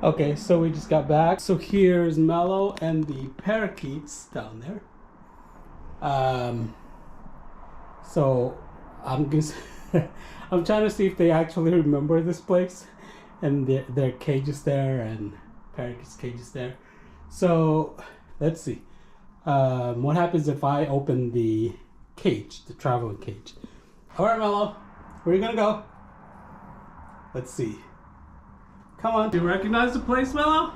Okay, so we just got back. So here's Mello and the parakeets down there. So I'm just I'm trying to see if they actually remember this place, and their cages there and parakeets cages there. So let's see. What happens if I open the cage, the traveling cage? All right, Mello, where are you gonna go? Let's see. Come on. Do you recognize the place, Mello?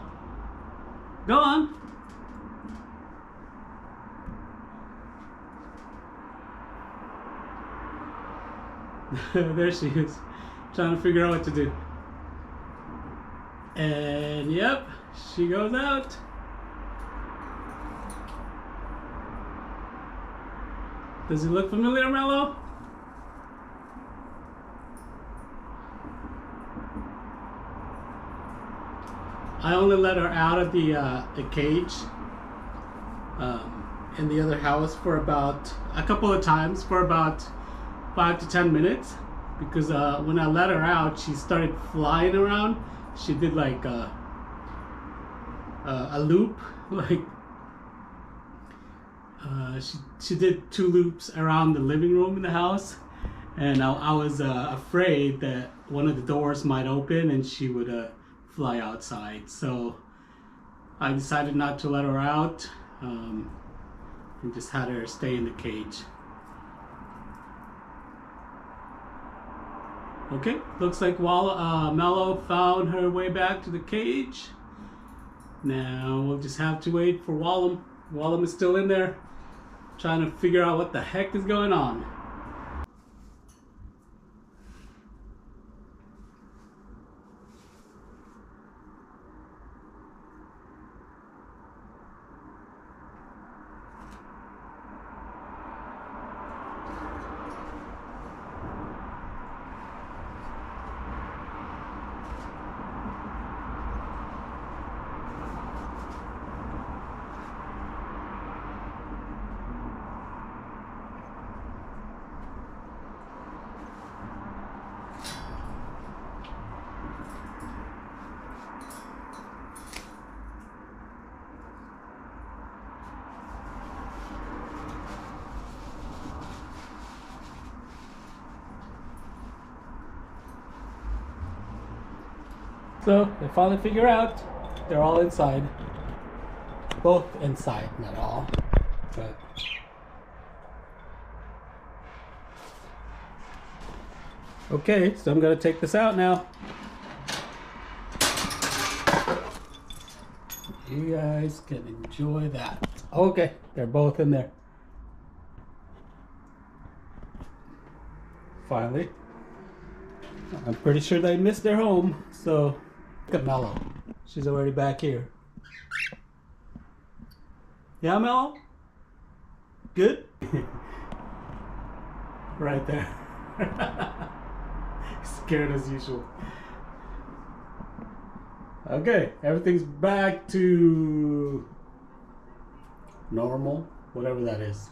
Go on. There she is, trying to figure out what to do. And yep, she goes out. Does it look familiar, Mello? I only let her out of the cage in the other house for about a couple of times for about 5 to 10 minutes, because when I let her out, she started flying around. She did like a loop, like she did 2 loops around the living room in the house, and I was afraid that one of the doors might open and she would fly outside. So I decided not to let her out, and just had her stay in the cage. Okay, looks like Mello found her way back to the cage. Now we'll just have to wait for Wallum. Wallum is still in there, trying to figure out what the heck is going on. So they finally figure out they're all inside. Both inside, not all. But okay, so I'm gonna take this out now. You guys can enjoy that. Okay, they're both in there. Finally. I'm pretty sure they missed their home, so look at Mello. She's already back here. Yeah, Mello? Good? Right there. Scared as usual. Okay, everything's back to normal, whatever that is.